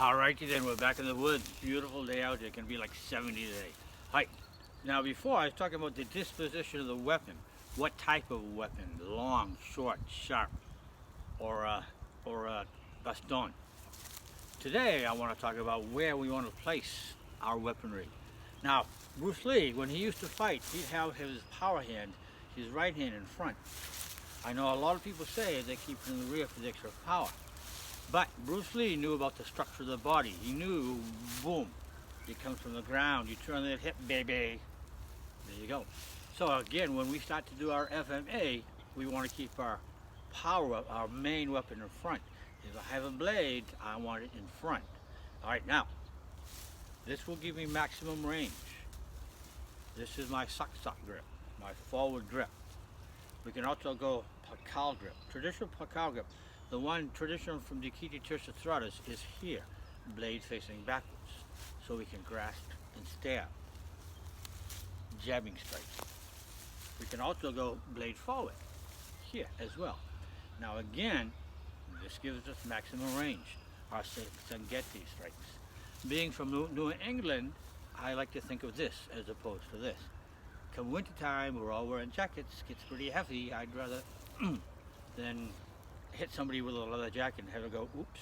Alrighty then, we're back in the woods. Beautiful day out there. It can be like 70 today. Hi. Now before I was talking about the disposition of the weapon. What type of weapon? Long, short, sharp, or a baston. Today I want to talk about where we want to place our weaponry. Now, Bruce Lee, when he used to fight, he'd have his power hand, his right hand in front. I know a lot of people say they keep it in the rear for the extra power. But Bruce Lee knew about the structure of the body. He knew, boom, it comes from the ground. You turn that hip, baby. There you go. So again, when we start to do our FMA, we want to keep our power up, our main weapon in front. If I have a blade, I want it in front. All right, now, this will give me maximum range. This is my sock grip, my forward grip. We can also go pakal grip. Traditional pakal grip, the one traditional from Dekiti, Tirsia, Siradas is here, blade facing backwards, so we can grasp and stab, jabbing strikes. We can also go blade forward, here as well. Now again, this gives us maximum range, our Dekiti strikes. Being from New England, I like to think of this as opposed to this. Come winter time, we're all wearing jackets, gets pretty heavy. I'd rather than hit somebody with a leather jacket and have it go, oops.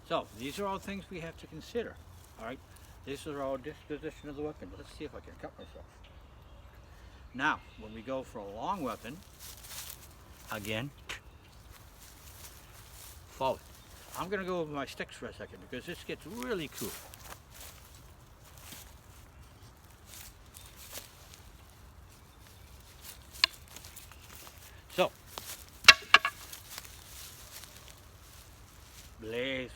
So these are all things we have to consider. All right, this is our disposition of the weapon. Let's see if I can cut myself. Now, when we go for a long weapon, again, forward. I'm going to go over my sticks for a second because this gets really cool. So, blade,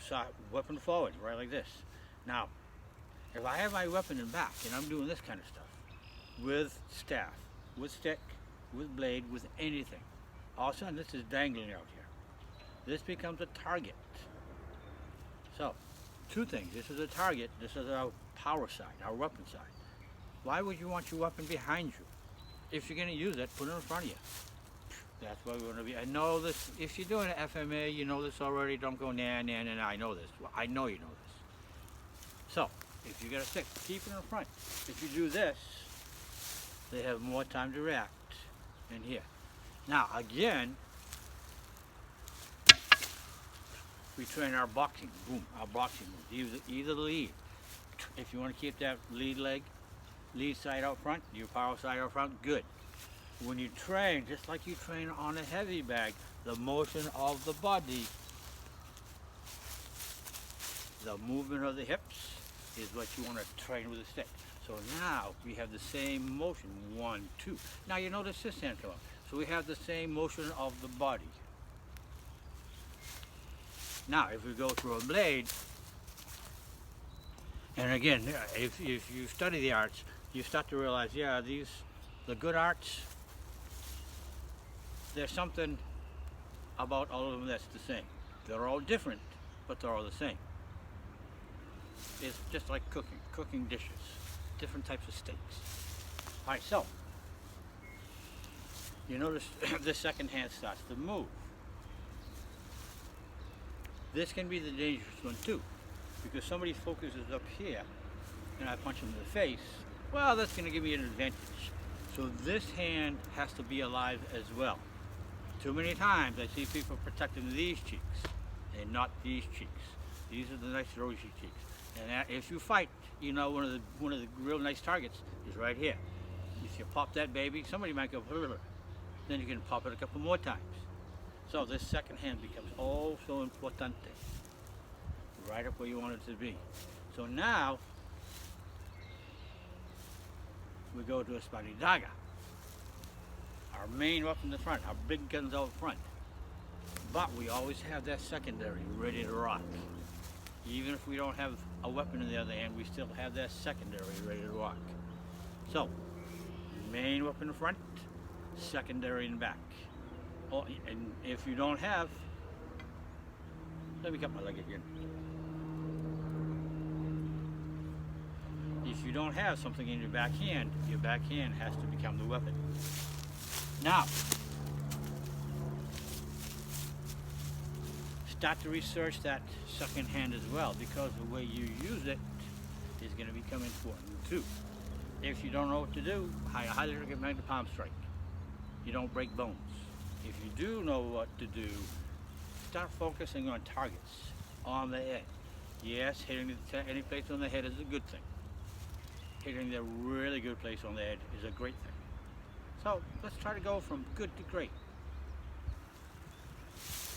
weapon forward, right like this. Now, if I have my weapon in back and I'm doing this kind of stuff, with staff, with stick, with blade, with anything, all of a sudden this is dangling out here. This becomes a target. So, two things. This is a target. This is our power side, our weapon side. Why would you want your weapon behind you? If you're going to use it, put it in front of you. That's why we want to be. I know this. If you're doing an FMA, you know this already. Don't go nah. I know this. Well, I know you know this. So, if you got a stick, keep it in front. If you do this, they have more time to react in here. Now, again, we train our boxing, boom, our boxing move, either lead. If you want to keep that lead side out front, your power side out front, good. When you train, just like you train on a heavy bag, the motion of the body, the movement of the hips is what you want to train with a stick. So now we have the same motion, 1, 2. Now you notice this hand come up. So we have the same motion of the body. Now, if we go through a blade, and again, if you study the arts, you start to realize, yeah, the good arts, there's something about all of them that's the same. They're all different, but they're all the same. It's just like cooking dishes, different types of steaks. All right, so, you notice the second hand starts to move. This can be the dangerous one too, because somebody focuses up here and I punch them in the face, well, that's going to give me an advantage. So this hand has to be alive as well. Too many times I see people protecting these cheeks and not these cheeks. These are the nice rosy cheeks. And if you fight, you know one of the real nice targets is right here. If you pop that baby, somebody might go, then you can pop it a couple more times. So this second hand becomes oh so importante, right up where you want it to be. So now we go to a spadidaga, our main weapon in the front, our big guns out front. But we always have that secondary ready to rock. Even if we don't have a weapon in the other hand, we still have that secondary ready to rock. So, main weapon in front, secondary in back. Oh, and if you don't have, let me cut my leg again. If you don't have something in your back hand has to become the weapon. Now, start to research that second-hand as well, because the way you use it is going to become important too. If you don't know what to do, I highly recommend the palm strike. You don't break bones. If you do know what to do, start focusing on targets on the head. Yes, hitting any place on the head is a good thing. Hitting the really good place on the head is a great thing. So let's try to go from good to great.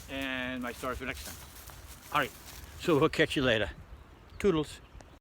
And my story for next time. All right, so we'll catch you later. Toodles.